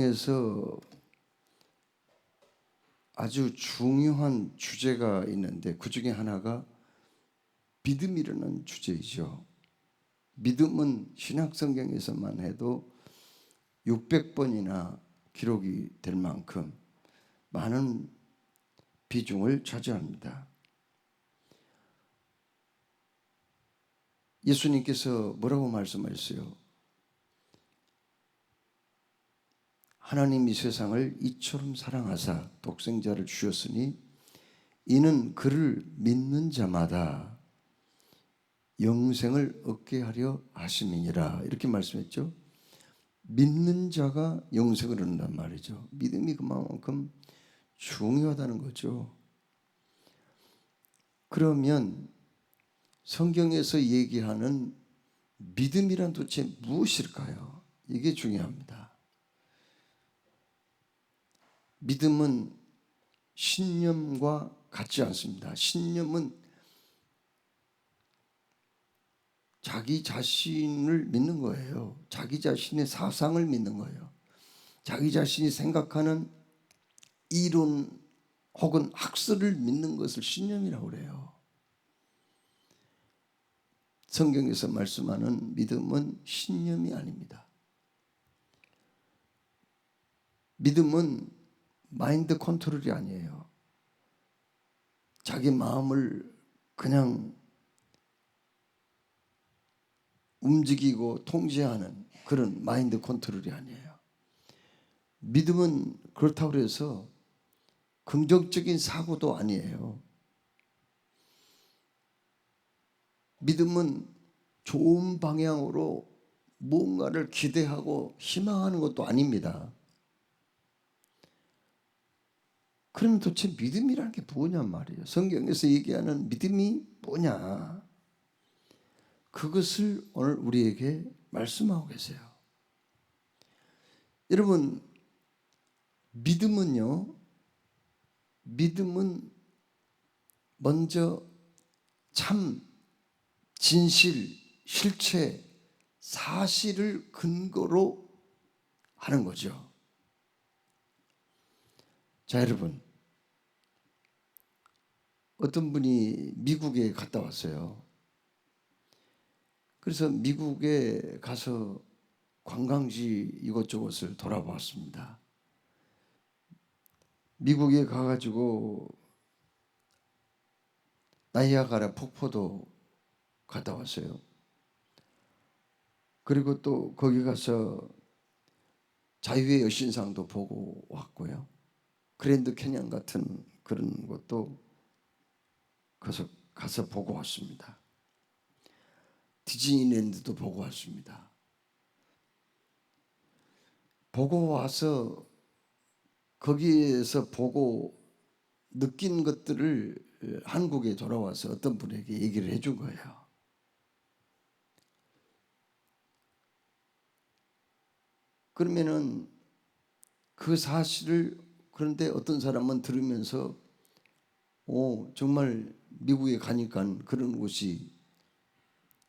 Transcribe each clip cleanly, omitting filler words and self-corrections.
에서 아주 중요한 주제가 있는데 그 중에 하나가 믿음이라는 주제이죠. 믿음은 신약성경에서만 해도 600번이나 기록이 될 만큼 많은 비중을 차지합니다. 예수님께서 뭐라고 말씀하셨어요? 하나님이 세상을 이처럼 사랑하사 독생자를 주셨으니 이는 그를 믿는 자마다 영생을 얻게 하려 하심이니라, 이렇게 말씀했죠. 믿는 자가 영생을 얻는단 말이죠. 믿음이 그만큼 중요하다는 거죠. 그러면 성경에서 얘기하는 믿음이란 도대체 무엇일까요? 이게 중요합니다. 믿음은 신념과 같지 않습니다. 신념은 자기 자신을 믿는 거예요. 자기 자신의 사상을 믿는 거예요. 자기 자신이 생각하는 이론 혹은 학설을 믿는 것을 신념이라고 그래요. 성경에서 말씀하는 믿음은 신념이 아닙니다. 믿음은 마인드 컨트롤이 아니에요. 자기 마음을 그냥 움직이고 통제하는 그런 마인드 컨트롤이 아니에요. 믿음은 그렇다고 해서 긍정적인 사고도 아니에요. 믿음은 좋은 방향으로 무언가를 기대하고 희망하는 것도 아닙니다. 그러면 도대체 믿음이라는 게 뭐냔 말이에요. 성경에서 얘기하는 믿음이 뭐냐? 그것을 오늘 우리에게 말씀하고 계세요. 여러분, 믿음은 먼저 참, 진실, 실체, 사실을 근거로 하는 거죠. 자, 여러분, 어떤 분이 미국에 갔다 왔어요. 그래서 미국에 가서 관광지 이것저것을 돌아보았습니다. 미국에 가가지고 나이아가라 폭포도 갔다 왔어요. 그리고 또 거기 가서 자유의 여신상도 보고 왔고요. 그랜드 캐년 같은 그런 것도 가서 보고 왔습니다. 디즈니랜드도 보고 왔습니다. 보고 와서 거기에서 보고 느낀 것들을 한국에 돌아와서 어떤 분에게 얘기를 해준 거예요. 그러면은 그 사실을, 그런데 어떤 사람은 들으면서 정말 미국에 가니까 그런 곳이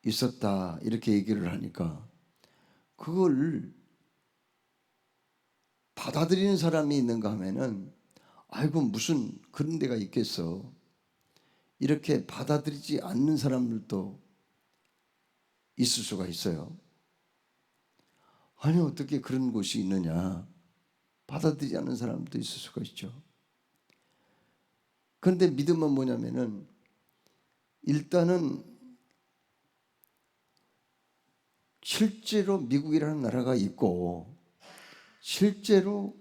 있었다, 이렇게 얘기를 하니까 그걸 받아들이는 사람이 있는가 하면은 아이고 무슨 그런 데가 있겠어, 이렇게 받아들이지 않는 사람들도 있을 수가 있어요. 아니 어떻게 그런 곳이 있느냐, 받아들이지 않는 사람도 있을 수가 있죠. 그런데 믿음은 뭐냐면은 일단은 실제로 미국이라는 나라가 있고 실제로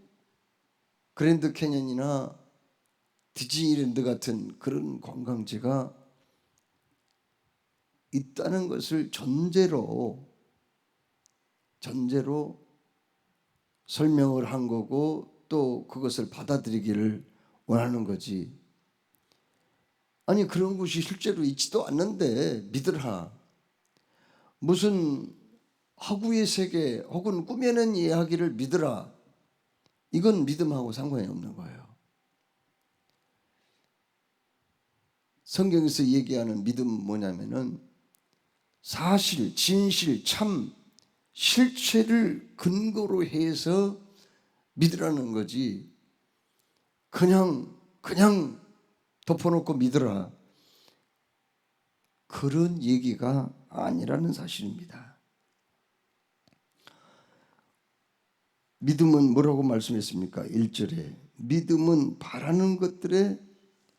그랜드 캐년이나 디즈니랜드 같은 그런 관광지가 있다는 것을 전제로 설명을 한 거고 또 그것을 받아들이기를 원하는 거지. 아니 그런 곳이 실제로 있지도 않는데 믿으라, 무슨 허구의 세계 혹은 꾸며낸 이야기를 믿으라, 이건 믿음하고 상관이 없는 거예요. 성경에서 얘기하는 믿음은 뭐냐면은 사실, 진실, 참, 실체를 근거로 해서 믿으라는 거지. 그냥 덮어놓고 믿으라, 그런 얘기가 아니라는 사실입니다. 믿음은 뭐라고 말씀했습니까? 1절에 믿음은 바라는 것들의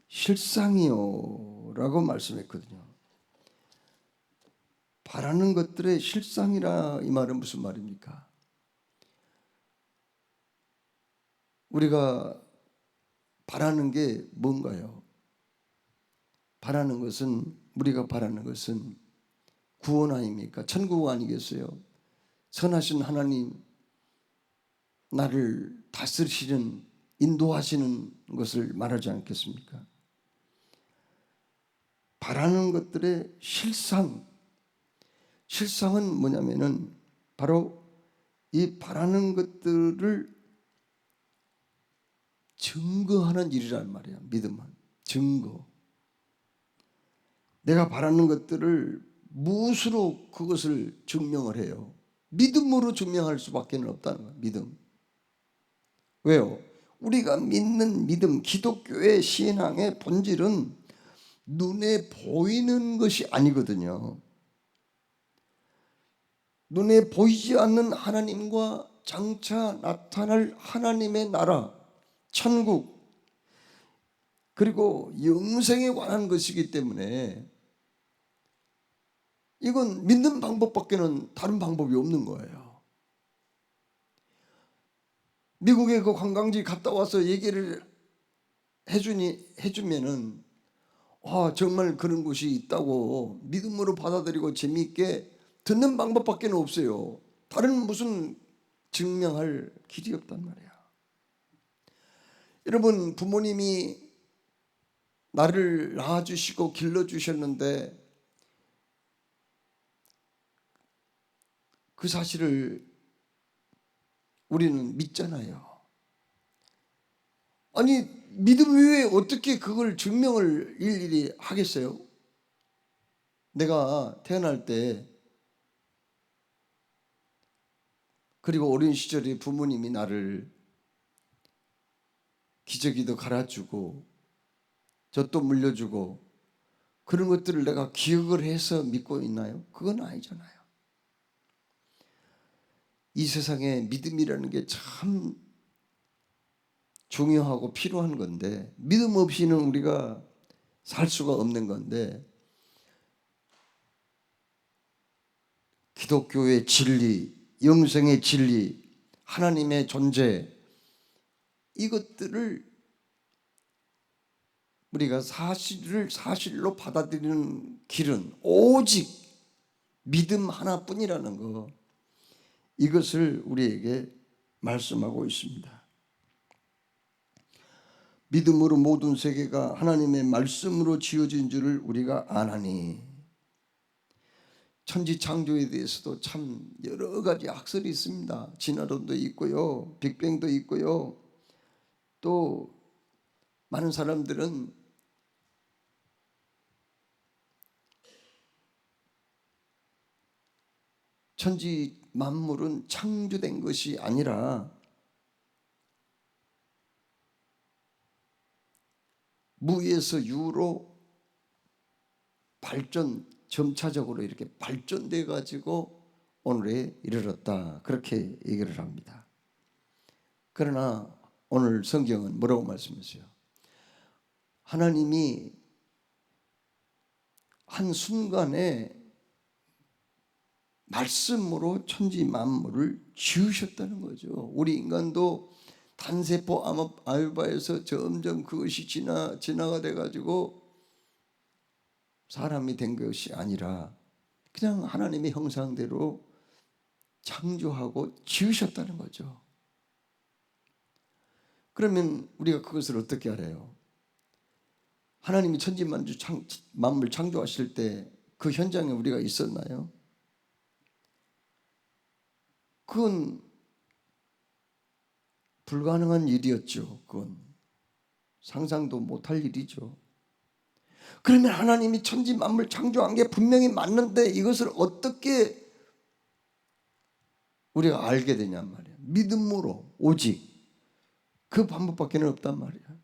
실상이요 라고 말씀했거든요. 바라는 것들의 실상이라, 이 말은 무슨 말입니까? 우리가 바라는 게 뭔가요? 우리가 바라는 것은 구원 아닙니까? 천국 아니겠어요? 선하신 하나님, 나를 다스리시는, 인도하시는 것을 말하지 않겠습니까? 바라는 것들의 실상은 뭐냐면은 바로 이 바라는 것들을 증거하는 일이란 말이야. 믿음은 증거. 내가 바라는 것들을 무엇으로 그것을 증명을 해요? 믿음으로 증명할 수밖에 없다는 거야. 믿음. 왜요? 우리가 믿는 믿음, 기독교의 신앙의 본질은 눈에 보이는 것이 아니거든요. 눈에 보이지 않는 하나님과 장차 나타날 하나님의 나라, 천국, 그리고 영생에 관한 것이기 때문에 이건 믿는 방법밖에는 다른 방법이 없는 거예요. 미국에 그 관광지 갔다 와서 얘기를 해주면은 정말 그런 곳이 있다고 믿음으로 받아들이고 재미있게 듣는 방법밖에 없어요. 다른 무슨 증명할 길이 없단 말이야. 여러분, 부모님이 나를 낳아주시고 길러주셨는데 그 사실을 우리는 믿잖아요. 아니, 믿음 외에 어떻게 그걸 증명을 일일이 하겠어요? 내가 태어날 때, 그리고 어린 시절에 부모님이 나를 기저귀도 갈아주고 젖도 물려주고 그런 것들을 내가 기억을 해서 믿고 있나요? 그건 아니잖아요. 이 세상에 믿음이라는 게 참 중요하고 필요한 건데, 믿음 없이는 우리가 살 수가 없는 건데, 기독교의 진리, 영생의 진리, 하나님의 존재, 이것들을 우리가 사실로 받아들이는 길은 오직 믿음 하나뿐이라는 거, 이것을 우리에게 말씀하고 있습니다. 믿음으로 모든 세계가 하나님의 말씀으로 지어진 줄을 우리가 아나니. 천지 창조에 대해서도 참 여러 가지 학설이 있습니다. 진화론도 있고요, 빅뱅도 있고요. 또 많은 사람들은 천지 만물은 창조된 것이 아니라 무에서 유로 점차적으로 이렇게 발전돼 가지고 오늘에 이르렀다, 그렇게 얘기를 합니다. 그러나 오늘 성경은 뭐라고 말씀하세요? 하나님이 한 순간에 말씀으로 천지 만물을 지으셨다는 거죠. 우리 인간도 단세포 아메바에서 점점 그것이 진화가 돼가지고 사람이 된 것이 아니라 그냥 하나님의 형상대로 창조하고 지으셨다는 거죠. 그러면 우리가 그것을 어떻게 알아요? 하나님이 천지 만물 창조하실 때 그 현장에 우리가 있었나요? 그건 불가능한 일이었죠. 그건 상상도 못할 일이죠. 그러면 하나님이 천지 만물 창조한 게 분명히 맞는데 이것을 어떻게 우리가 알게 되냔 말이에요. 믿음으로, 오직 그 방법밖에 없단 말이야.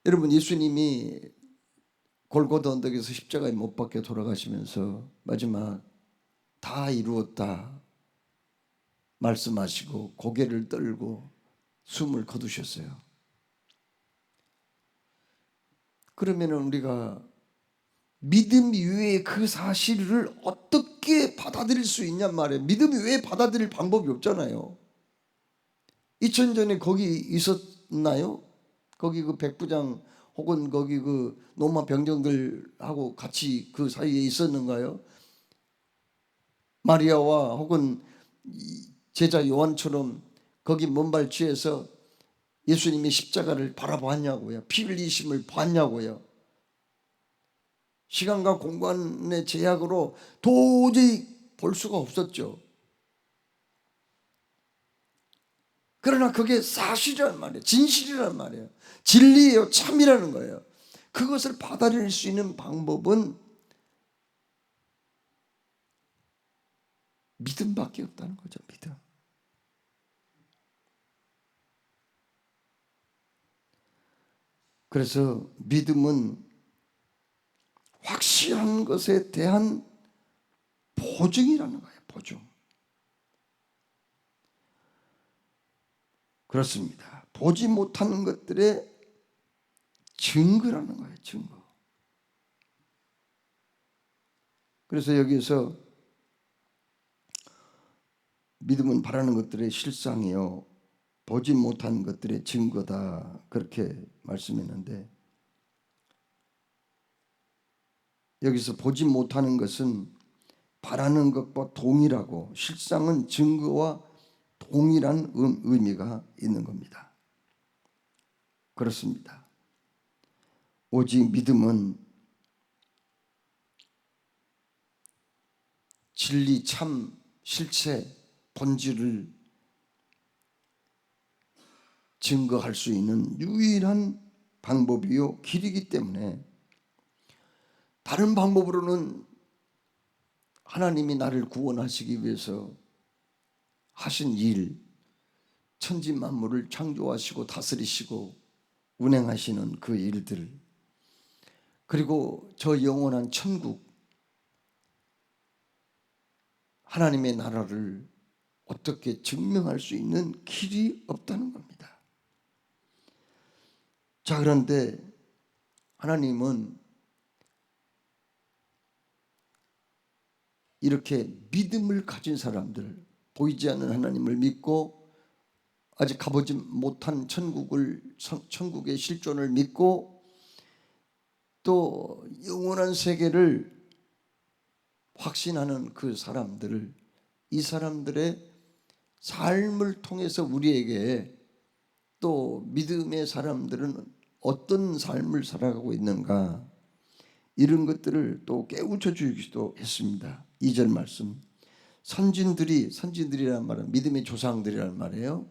여러분, 예수님이 골고다 언덕에서 십자가에 못 박혀 돌아가시면서 마지막 다 이루었다 말씀하시고 고개를 떨고 숨을 거두셨어요. 그러면 우리가 믿음 이외에 그 사실을 어떻게 받아들일 수 있냔 말이에요. 믿음 이외에 받아들일 방법이 없잖아요. 2000전에 거기 있었나요? 거기 그 백부장 혹은 거기 그 로마 병정들하고 같이 그 사이에 있었는가요? 마리아와 혹은 제자 요한처럼 거기 먼발 취해서 예수님이 십자가를 바라봤냐고요? 피 흘리심을 봤냐고요? 시간과 공간의 제약으로 도저히 볼 수가 없었죠. 그러나 그게 사실이란 말이에요. 진실이란 말이에요. 진리예요. 참이라는 거예요. 그것을 받아들일 수 있는 방법은 믿음밖에 없다는 거죠. 믿음. 그래서 믿음은 확실한 것에 대한 보증이라는 거예요. 보증. 그렇습니다. 보지 못하는 것들의 증거라는 거예요. 증거. 그래서 여기서 믿음은 바라는 것들의 실상이요 보지 못한 것들의 증거다, 그렇게 말씀했는데, 여기서 보지 못하는 것은 바라는 것과 동일하고 실상은 증거와 동일한 의미가 있는 겁니다. 그렇습니다. 오직 믿음은 진리, 참, 실체, 본질을 증거할 수 있는 유일한 방법이요 길이기 때문에 다른 방법으로는 하나님이 나를 구원하시기 위해서 하신 일, 천지 만물을 창조하시고 다스리시고 운행하시는 그 일들, 그리고 저 영원한 천국, 하나님의 나라를 어떻게 증명할 수 있는 길이 없다는 겁니다. 자, 그런데 하나님은 이렇게 믿음을 가진 사람들, 보이지 않는 하나님을 믿고 아직 가보지 못한 천국의 실존을 믿고 또 영원한 세계를 확신하는 그 사람들을, 이 사람들의 삶을 통해서 우리에게 또 믿음의 사람들은 어떤 삶을 살아가고 있는가, 이런 것들을 또 깨우쳐 주기도 했습니다. 2절 말씀, 선진들이란 말은 믿음의 조상들이란 말이에요.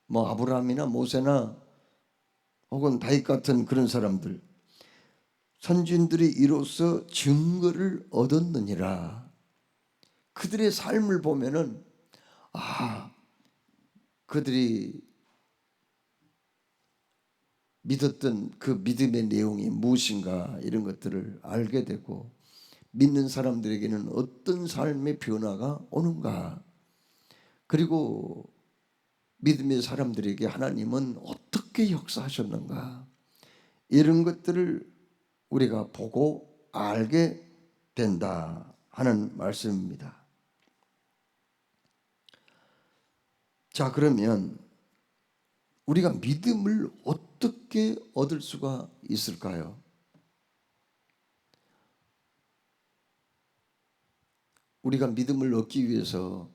뭐 아브라함이나 모세나 혹은 다윗 같은 그런 사람들, 선진들이 이로써 증거를 얻었느니라. 그들의 삶을 보면은 그들이 믿었던 그 믿음의 내용이 무엇인가, 이런 것들을 알게 되고, 믿는 사람들에게는 어떤 삶의 변화가 오는가, 그리고 믿음의 사람들에게 하나님은 어떻게 역사하셨는가, 이런 것들을 우리가 보고 알게 된다 하는 말씀입니다. 자, 그러면 우리가 믿음을 어떻게 얻을 수가 있을까요? 우리가 믿음을 얻기 위해서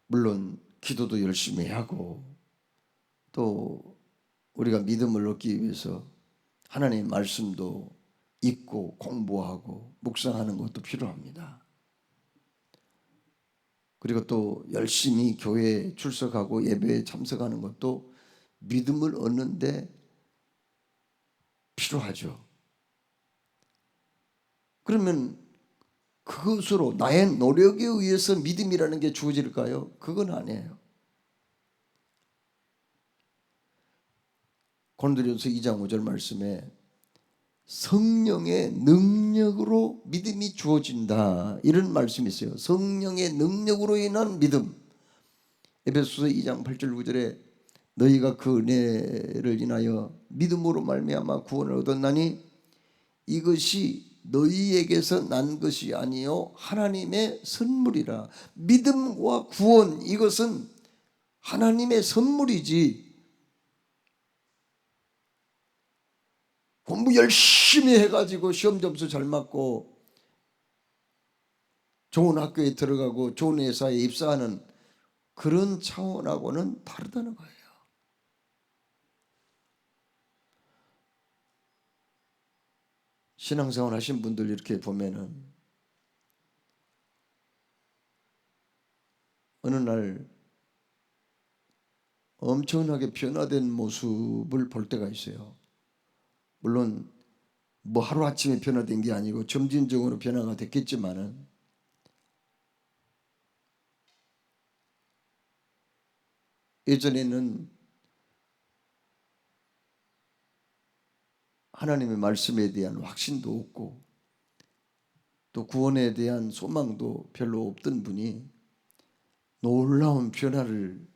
물론 기도도 열심히 하고, 또 우리가 믿음을 얻기 위해서 하나님의 말씀도 읽고 공부하고 묵상하는 것도 필요합니다. 그리고 또 열심히 교회에 출석하고 예배에 참석하는 것도 믿음을 얻는데 필요하죠. 그러면 그것으로 나의 노력에 의해서 믿음이라는 게 주어질까요? 그건 아니에요. 고린도전서 2장 5절 말씀에 성령의 능력으로 믿음이 주어진다, 이런 말씀이 있어요. 성령의 능력으로 인한 믿음. 에베소서 2장 8절 9절에 너희가 그 은혜를 인하여 믿음으로 말미암아 구원을 얻었나니 이것이 너희에게서 난 것이 아니요 하나님의 선물이라. 믿음과 구원, 이것은 하나님의 선물이지, 공부 열심히 해가지고 시험 점수 잘 맞고 좋은 학교에 들어가고 좋은 회사에 입사하는 그런 차원하고는 다르다는 거예요. 신앙생활 하신 분들 이렇게 보면은 어느 날 엄청나게 변화된 모습을 볼 때가 있어요. 물론 뭐 하루아침에 변화된 게 아니고 점진적으로 변화가 됐겠지만은 예전에는 하나님의 말씀에 대한 확신도 없고 또 구원에 대한 소망도 별로 없던 분이 놀라운 변화를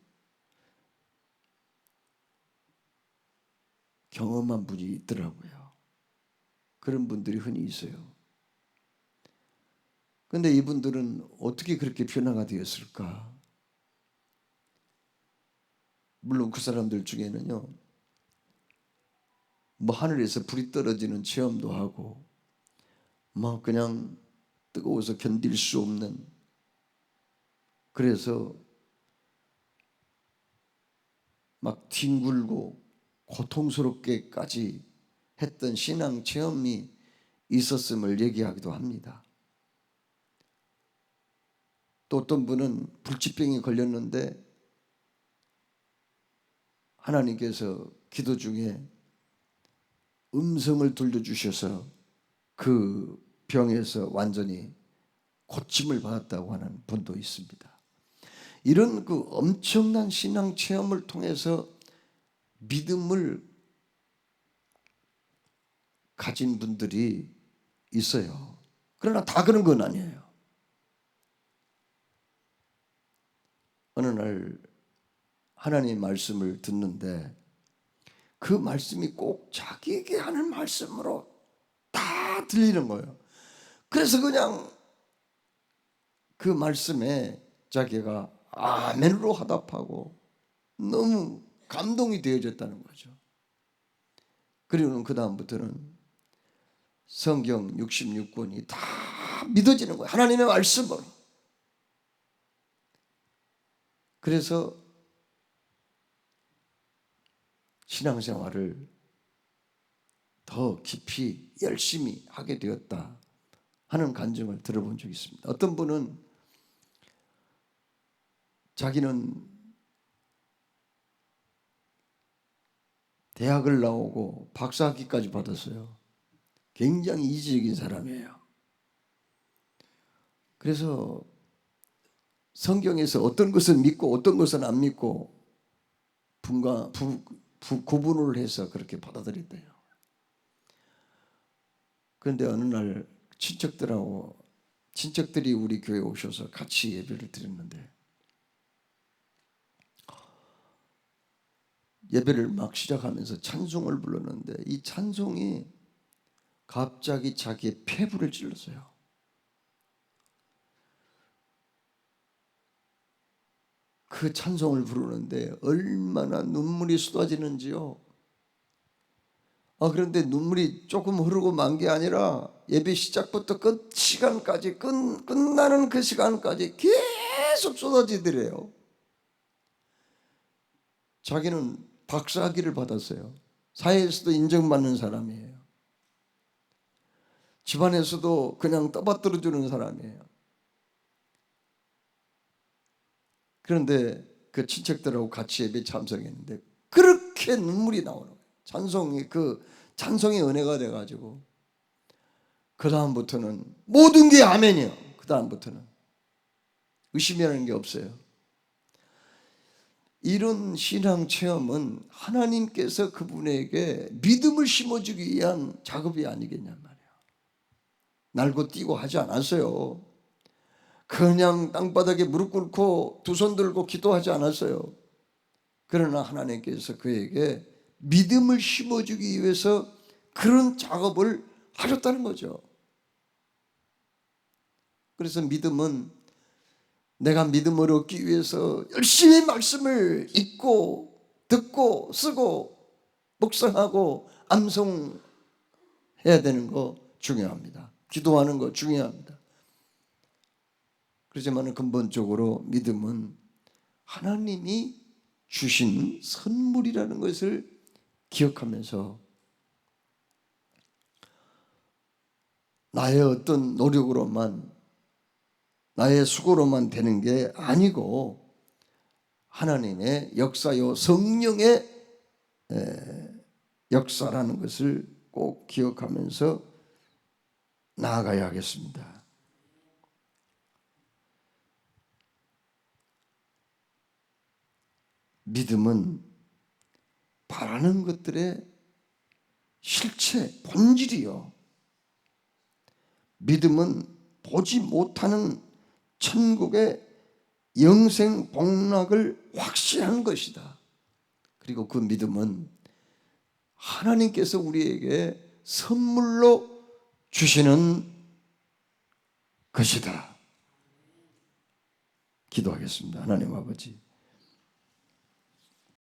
경험한 분이 있더라고요. 그런 분들이 흔히 있어요. 그런데 이분들은 어떻게 그렇게 변화가 되었을까? 물론 그 사람들 중에는요, 뭐 하늘에서 불이 떨어지는 체험도 하고 뭐 그냥 뜨거워서 견딜 수 없는, 그래서 막 뒹굴고 고통스럽게까지 했던 신앙 체험이 있었음을 얘기하기도 합니다. 또 어떤 분은 불치병에 걸렸는데 하나님께서 기도 중에 음성을 들려주셔서 그 병에서 완전히 고침을 받았다고 하는 분도 있습니다. 이런 그 엄청난 신앙 체험을 통해서 믿음을 가진 분들이 있어요. 그러나 다 그런 건 아니에요. 어느 날 하나님의 말씀을 듣는데 그 말씀이 꼭 자기에게 하는 말씀으로 다 들리는 거예요. 그래서 그냥 그 말씀에 자기가 아멘으로 화답하고 너무 감동이 되어졌다는 거죠. 그리고는 그 다음부터는 성경 66권이 다 믿어지는 거예요. 하나님의 말씀으로. 그래서 신앙생활을 더 깊이 열심히 하게 되었다 하는 간증을 들어본 적이 있습니다. 어떤 분은 자기는 대학을 나오고 박사학위까지 받았어요. 굉장히 이지적인 사람이에요. 그래서 성경에서 어떤 것은 믿고 어떤 것은 안 믿고 구분을 해서 그렇게 받아들였대요. 그런데 어느 날 친척들이 우리 교회에 오셔서 같이 예배를 드렸는데 예배를 막 시작하면서 찬송을 불렀는데 이 찬송이 갑자기 자기의 폐부를 찔렀어요. 그 찬송을 부르는데 얼마나 눈물이 쏟아지는지요. 그런데 눈물이 조금 흐르고 만 게 아니라 예배 시작부터 끝 시간까지 끝나는 그 시간까지 계속 쏟아지더래요. 자기는 박사학위를 받았어요. 사회에서도 인정받는 사람이에요. 집안에서도 그냥 떠받들어 주는 사람이에요. 그런데 그 친척들하고 같이 예배 참석했는데 그렇게 눈물이 나오는 거예요. 찬송이 은혜가 돼가지고 그 다음부터는 모든 게 아멘이요. 그 다음부터는 의심이라는 게 없어요. 이런 신앙 체험은 하나님께서 그분에게 믿음을 심어주기 위한 작업이 아니겠냐 말이에요. 날고 뛰고 하지 않았어요. 그냥 땅바닥에 무릎 꿇고 두 손 들고 기도하지 않았어요. 그러나 하나님께서 그에게 믿음을 심어주기 위해서 그런 작업을 하셨다는 거죠. 그래서 믿음은 내가 믿음을 얻기 위해서 열심히 말씀을 읽고 듣고 쓰고 묵상하고 암송해야 되는 거 중요합니다. 기도하는 거 중요합니다. 그렇지만 근본적으로 믿음은 하나님이 주신 선물이라는 것을 기억하면서 나의 어떤 노력으로만 나의 수고로만 되는 게 아니고 하나님의 역사요 성령의 역사라는 것을 꼭 기억하면서 나아가야 하겠습니다. 믿음은 바라는 것들의 실체, 본질이요. 믿음은 보지 못하는 천국의 영생 복락을 확신하는 것이다. 그리고 그 믿음은 하나님께서 우리에게 선물로 주시는 것이다. 기도하겠습니다. 하나님 아버지,